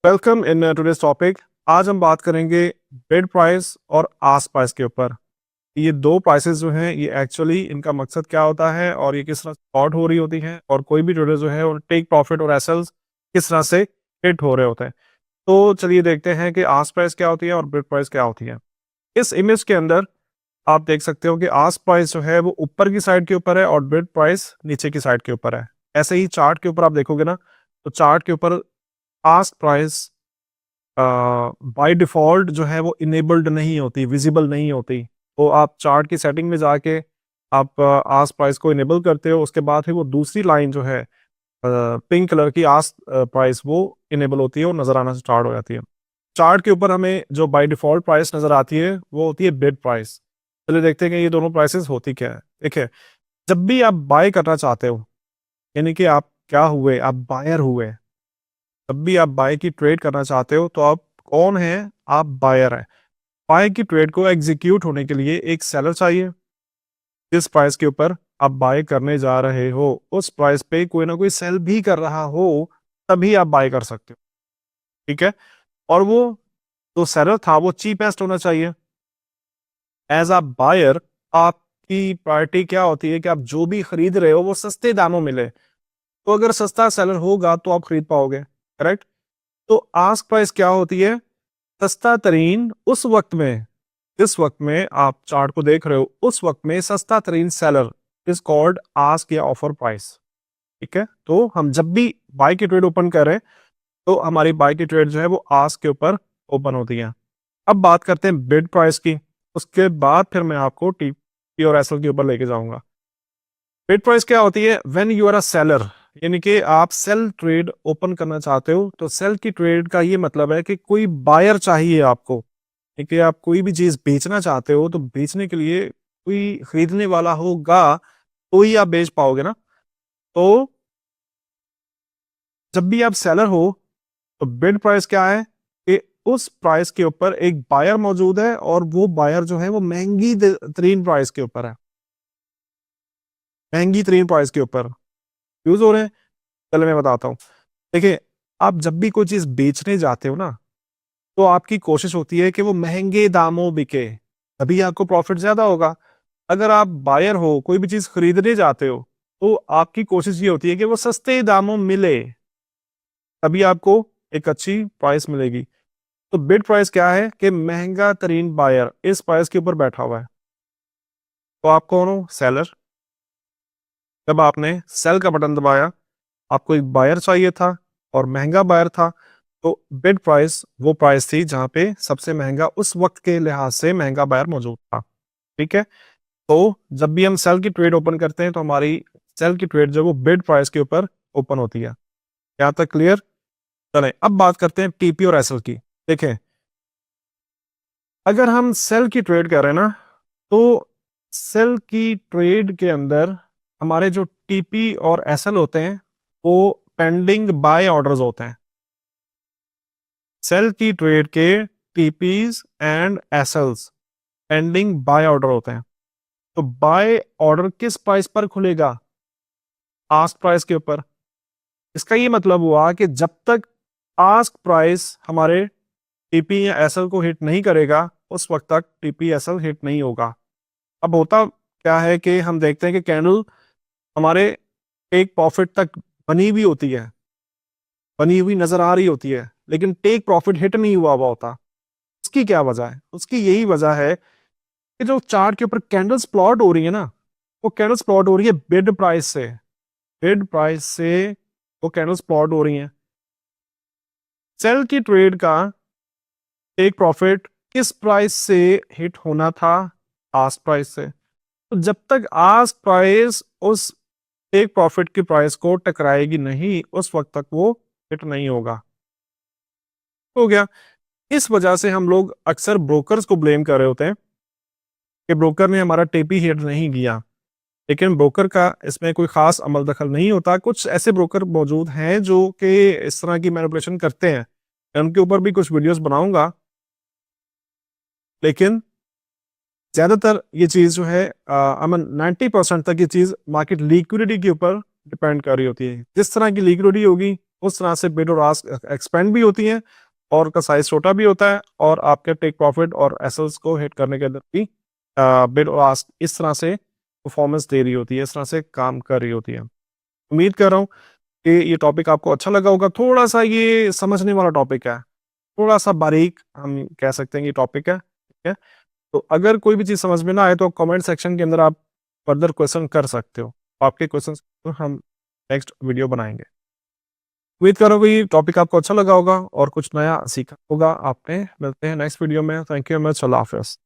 Welcome in today's topic. आज हम बात करेंगे बिड प्राइस और आस्क प्राइस के ऊपर। ये दो प्राइसेस जो हैं ये एक्चुअली इनका मकसद क्या होता है और ये किस तरह स्पॉट हो रही होती हैं और कोई भी ट्रेडर जो है और टेक प्रॉफिट और एसएल्स किस तरह से हिट हो रहे होते हैं। तो चलिए देखते हैं कि आस्क प्राइस क्या होती है और बिड प्राइस क्या होती है। इस इमेज के अंदर आप देख सकते हो कि आस्क प्राइस जो है वो ऊपर की साइड के ऊपर है और बिड प्राइस नीचे की साइड के ऊपर है। ऐसे ही चार्ट के ऊपर आप देखोगे ना, तो चार्ट के ऊपर आस्क प्राइस बाय डिफ़ॉल्ट जो है वो इनेबल्ड नहीं होती, विज़िबल नहीं होती। तो आप चार्ट की सेटिंग में जाके आप आस्क प्राइस को इनेबल करते हो, उसके बाद फिर वो दूसरी लाइन जो है पिंक कलर की आस्क प्राइस वो इनेबल होती है और नज़र आना स्टार्ट हो जाती है। चार्ट के ऊपर हमें जो बाय डिफ़ॉल्ट प्राइस नज़र आती है, वो होती है बिड प्राइस। चलिए देखते हैं कि ये दोनों प्राइसेस होती क्या है। देखिए, जब भी आप बाय करना चाहते हो, यानी कि आप क्या हुए, आप बायर हुए। जब भी आप बाय की ट्रेड करना चाहते हो तो आप कौन हैं? आप बायर हैं। बाय की ट्रेड को एग्जीक्यूट होने के लिए एक सेलर चाहिए। जिस प्राइस के ऊपर आप बाय करने जा रहे हो उस प्राइस पे कोई ना कोई सेल भी कर रहा हो, तभी आप बाय कर सकते हो। ठीक है? और वो जो सेलर था वो चीपेस्ट होना चाहिए। एज अ बायर आपकी प्रायोरिटी क्या होती है कि आप जो भी खरीद रहे हो वो सस्ते दामों मिले। तो अगर सस्ता सेलर होगा तो आप खरीद पाओगे। करेक्ट? तो आस्क प्राइस क्या होती है? सस्ता तरीन उस वक्त में, जिस वक्त में आप चार्ट को देख रहे हो उस वक्त में सस्ता तरीन सेलर इज कॉल्ड आस्क या ऑफर प्राइस। ठीक है? तो हम जब भी बाय की ट्रेड ओपन कर रहे हैं तो हमारी बाय की ट्रेड जो है वो आस्क के ऊपर ओपन होती है। अब बात करते हैं बिड प्राइस की। उसके बाद फिर मैं आपको टी और एसएल के ऊपर लेके जाऊंगा। बिड प्राइस क्या होती है? When you are a seller, यानी कि आप सेल ट्रेड ओपन करना चाहते हो। तो सेल की ट्रेड का ये मतलब है कि कोई बायर चाहिए आपको। ठीक है? आप कोई भी चीज बेचना चाहते हो तो बेचने के लिए कोई खरीदने वाला होगा तो ही आप बेच पाओगे ना। तो जब भी आप सेलर हो तो बिड प्राइस क्या है कि उस प्राइस के ऊपर एक बायर मौजूद है और वो बायर जो है वो महंगी तरीन प्राइस के ऊपर है। महंगी तरीन प्राइस के ऊपर यूज हो रहे हैं। चलो मैं बताता हूँ। देखिए, आप जब भी कोई चीज बेचने जाते हो ना, तो आपकी कोशिश होती है कि वो महंगे दामों बिके, तभी आपको प्रॉफिट ज्यादा होगा। अगर आप बायर हो, कोई भी चीज खरीदने जाते हो, तो आपकी कोशिश ये होती है कि वो सस्ते दामों मिले, तभी आपको एक अच्छी प्राइस मिलेगी। तो बिड प्राइस क्या है कि महंगा तरीन बायर इस प्राइस के ऊपर बैठा हुआ है। तो आप कौन हो? सेलर। जब आपने सेल का बटन दबाया, आपको एक बायर चाहिए था और महंगा बायर था। तो बिड प्राइस वो प्राइस थी जहां पे सबसे महंगा, उस वक्त के लिहाज से महंगा बायर मौजूद था। ठीक है? तो जब भी हम सेल की ट्रेड ओपन करते हैं तो हमारी सेल की ट्रेड जो वो बिड प्राइस के ऊपर ओपन होती है। यहाँ तक क्लियर? चलें अब बात करते हैं टीपी और एसएल की। देखें, अगर हम सेल की ट्रेड कर रहे हैं ना, तो सेल की ट्रेड के अंदर हमारे जो टीपी और एसएल होते हैं वो पेंडिंग बाय ऑर्डर्स होते हैं। सेल की ट्रेड के TPs and एसएल्स pending by order होते हैं। तो बाय ऑर्डर किस प्राइस पर खुलेगा? आस्क प्राइस के ऊपर। इसका ये मतलब हुआ कि जब तक आस्क प्राइस हमारे टीपी या एसएल को हिट नहीं करेगा उस वक्त तक टीपी एसएल हिट नहीं होगा। अब होता क्या है कि हम देखते हैं कि कैंडल हमारे टेक प्रॉफिट तक बनी हुई होती है, बनी हुई नजर आ रही होती है, लेकिन टेक प्रॉफिट हिट नहीं हुआ होता। उसकी क्या वजह है? उसकी यही वजह है कि जो चार्ट के ऊपर कैंडल्स प्लॉट हो रही है ना, वो कैंडल्स प्लॉट हो रही है बिड प्राइस से। बिड प्राइस से वो कैंडल्स प्लॉट हो रही हैं। सेल की ट्रेड का टेक प्रॉफिट किस प्राइस से हिट होना था? आस्क प्राइस से। तो जब तक आस्क प्राइस उस टेक प्रॉफिट की प्राइस को टकराएगी नहीं, उस वक्त तक वो हिट नहीं होगा। हो गया। इस वजह से हम लोग अक्सर ब्रोकर्स को ब्लेम कर रहे होते हैं कि ब्रोकर ने हमारा टेपी हिट नहीं किया। लेकिन ब्रोकर का इसमें कोई खास अमल दखल नहीं होता। कुछ ऐसे ब्रोकर मौजूद हैं जो कि इस तरह की मैनिपुलेशन करते हैं। मैं उनके ऊपर भी कुछ वीडियोस बनाऊंगा। लेकिन ज्यादातर ये चीज जो है, अमन 90% तक ये चीज मार्केट लिक्विडिटी के ऊपर डिपेंड कर रही होती है। जिस तरह की लिक्विडिटी होगी उस तरह से बिड और आस्क एक्सपेंड भी होती हैं और उनका साइज छोटा भी होता है और आपके टेक प्रॉफिट और एसएल्स को हिट करने के अंदर भी बिड और आस्क इस तरह से परफॉर्मेंस दे रही होती है, इस तरह से काम कर रही होती है। उम्मीद कर रहा हूँ कि ये टॉपिक आपको अच्छा लगा होगा। थोड़ा-सा ये समझने वाला टॉपिक है, थोड़ा-सा बारीक हम कह सकते हैं ये टॉपिक है, ठीक है? तो अगर कोई भी चीज़ समझ में ना आए तो कमेंट सेक्शन के अंदर आप फर्दर क्वेश्चन कर सकते हो। आपके क्वेश्चंस को हम नेक्स्ट वीडियो बनाएँगे। उम्मीद कर रहा हूँ कि ये टॉपिक आपको अच्छा लगा होगा और कुछ नया सीखा होगा आपने। मिलते हैं नेक्स्ट वीडियो में। Thank you very much. अल्लाह हाफ़िज़।